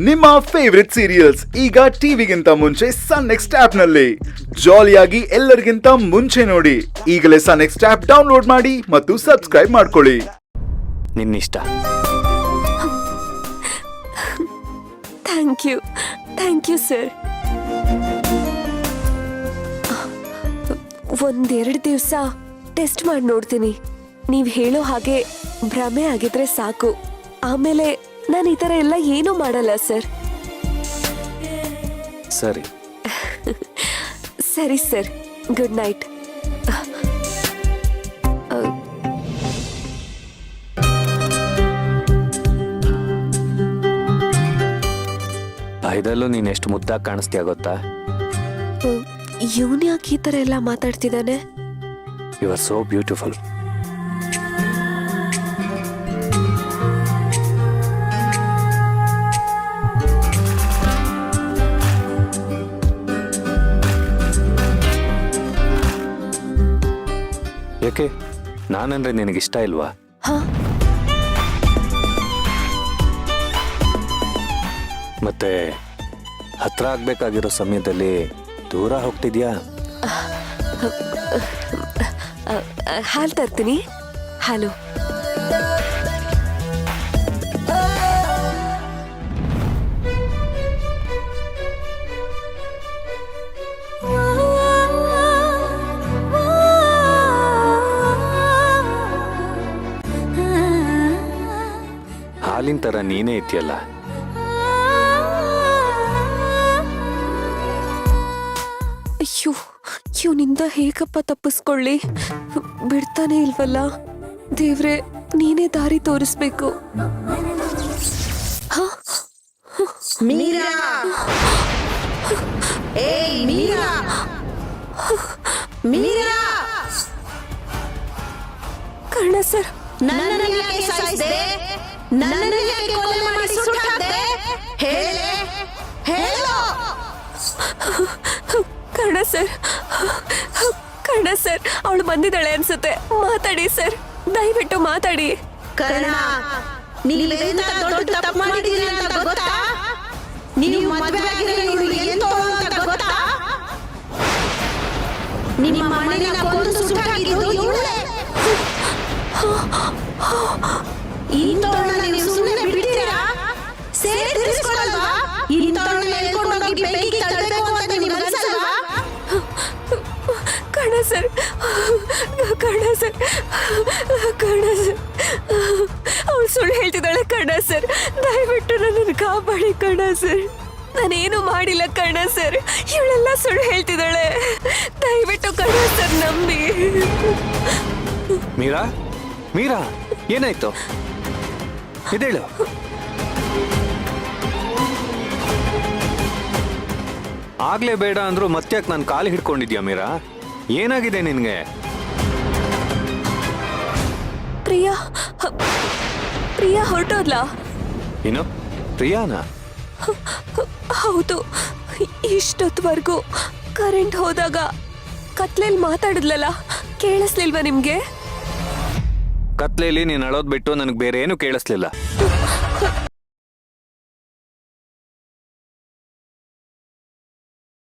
ನಿಮ್ಮ favourite serials ಈಗ ಟಿವಿಗಿಂತ ಮುಂಚೆ ಸನ್ ನೆಕ್ಸ್ಟ್ ಆಪ್ ನಲ್ಲಿ ಜಾಲಿಯಾಗಿ ಎಲ್ಲರಿಗಿಂತ ಮುಂಚೆ ನೋಡಿ. ಈಗಲೇ ಸನ್ ನೆಕ್ಸ್ಟ್ ಆಪ್ ಡೌನ್ಲೋಡ್ ಮಾಡಿ ಮತ್ತು ಸಬ್ಸ್ಕ್ರೈಬ್ ಮಾಡ್ಕೊಳ್ಳಿ. ನಿನ್ನಿಷ್ಟ. Thank you sir. ಒಂದೆರಡು ದಿವಸ ಟೆಸ್ಟ್ ಮಾಡಿ ನೋಡ್ತೀನಿ. ನೀವ್ ಹೇಳೋ ಹಾಗೆ ಭ್ರಮೆ ಆಗಿದ್ರೆ ಸಾಕು. ಆಮೇಲೆ ನಾನು ಈ ತರ ಎಲ್ಲ ಏನೂ ಮಾಡಲ್ಲ ಸರ್. ಸರಿ ಸರಿ ಸರ್, ಗುಡ್ ನೈಟ್. ಇದಲ್ಲೂ ನೀನ್ ಎಷ್ಟು ಮುದ್ದಾಗಿ ಕಾಣಿಸ್ತೀಯ ಗೊತ್ತಾ? ಇವನ್ ಯಾಕೆ ಈ ತರ ಎಲ್ಲ ಮಾತಾಡ್ತಿದ್ದಾನೆ? You are so beautiful. ಯಾಕೆ, ನಾನಂದ್ರೆ ನಿನಗಿಷ್ಟ ಇಲ್ವಾ? ಮತ್ತೆ ಹತ್ರ ಆಗ್ಬೇಕಾಗಿರೋ ಸಮಯದಲ್ಲಿ ದೂರ ಹೋಗ್ತಿದ್ಯಾ? ಹಾಲು ತರ್ತೀನಿ. ಹಾಲು. ಹಾಲಿನ ತರ ನೀನೇ ಇದ್ಯಲ್ಲ. ಅಯ್ಯೋ, ಇವನಿಂದ ಹೇಗಪ್ಪ ತಪ್ಪಿಸ್ಕೊಳ್ಳಿ? ಬಿಡ್ತಾನೆ ಇಲ್ವಲ್ಲ. ದೇವ್ರೆ, ನೀನೇ ದಾರಿ ತೋರಿಸ್ಬೇಕು. ಮೀರಾ, ಏಯ್ ಮೀರಾ, ಮೀರಾ. ಕರ್ಣ ಸರ್, ನನ್ನನ್ನು ಯಾಕೆ ಸಾಯಿಸಿದೆ? ನನ್ನನ್ನು ಯಾಕೆ ಕೊಲೆ ಮಾಡಿ ಸುಟ್ಟಾಕ್ದೆ? ಹೇಳೆ, ಹೇಳು. ಕರ್ಣ ಸರ್, ಅವಳು ಬಂದಿದ್ದಾಳೆ ಅನ್ಸುತ್ತೆ. ಮಾತಾಡಿ ಸರ್, ದಯವಿಟ್ಟು ಮಾತಾಡಿ. ಕರ್ಣ, ನೀವೆಂತ ದೊಡ್ಡ ತಪ್ಪು ಮಾಡಿದ್ದೀರಿ ಅಂತ ಗೊತ್ತಾ? ನೀವು ಮದುವೆ ಆಗಿರೋ ಇವಳು ಎಂತವಳು ಅಂತ ಗೊತ್ತಾ? ನಿಮ್ಮ ಮನೆಯ ಕೊಂದು ಸುಟ್ಟಾಕಿದ್ದು ಇವಳೇ. ಇಂಥವಳನ್ನ ನೀವು ಸುಮ್ಮನೆ ಬಿಡ್ತೀರಾ? ಸೇರಿಸ್ಕೊಳ್ಳಲ್ವಾ? ಇಂಥವಳನ್ನ ಎಳ್ಕೊಂಡೋಗಿ ಬೆಂಕಿ ತಳ್ಳಬೇಕು ಅಂತ ನಿಮ್ಗೆ ಅನ್ಸಲ್ವಾ? ಕರ್ಣ ಸರ್, ಅವಳು ಸುಳ್ಳು ಹೇಳ್ತಿದ್ದಾಳೆ. ಕರ್ಣ ಸರ್, ದಯವಿಟ್ಟು ನನ್ನನ್ನು ಕಾಪಾಡಿ ಕರ್ಣ ಸರ್. ನಾನೇನು ಮಾಡಿಲ್ಲ ಕರ್ಣ ಸರ್, ಇವಳೆಲ್ಲ ಸುಳ್ಳು ಹೇಳ್ತಿದ್ದಾಳೆ. ದಯವಿಟ್ಟು ಕರ್ಣ ಸರ್ ನಂಬಿ. ಮೀರಾ, ಮೀರಾ, ಏನಾಯ್ತು? ಇದೇಳು. ಆಗ್ಲೇ ಬೇಡ ಅಂದ್ರು ಮತ್ತ್ಯಾಕೆ ನಾನು ಕಾಲು ಹಿಡ್ಕೊಂಡಿದ್ಯಾ ಮೀರಾ? ಏನಾಗಿದೆ ನಿನ್ಗೆ? ಪ್ರಿಯಾ ಹೊರಟೋದ್ಲಾ? ಏನು, ಪ್ರಿಯಾನಾ? ಹೌದು. ಇಷ್ಟೊತ್ತವರೆಗೂ ಕರೆಂಟ್ ಹೋದಾಗ ಕತ್ಲೆಯಲ್ಲಿ ಮಾತಾಡಿದ್ಲಲ್ಲ, ಕೇಳಿಸ್ಲಿಲ್ವಾ ನಿಮ್ಗೆ? ಕತ್ಲೆಯಲ್ಲಿ ನೀನು ಅಳೋದ್ ಬಿಟ್ಟು ನನಗೆ ಬೇರೆ ಏನು ಕೇಳಿಸ್ಲಿಲ್ಲ.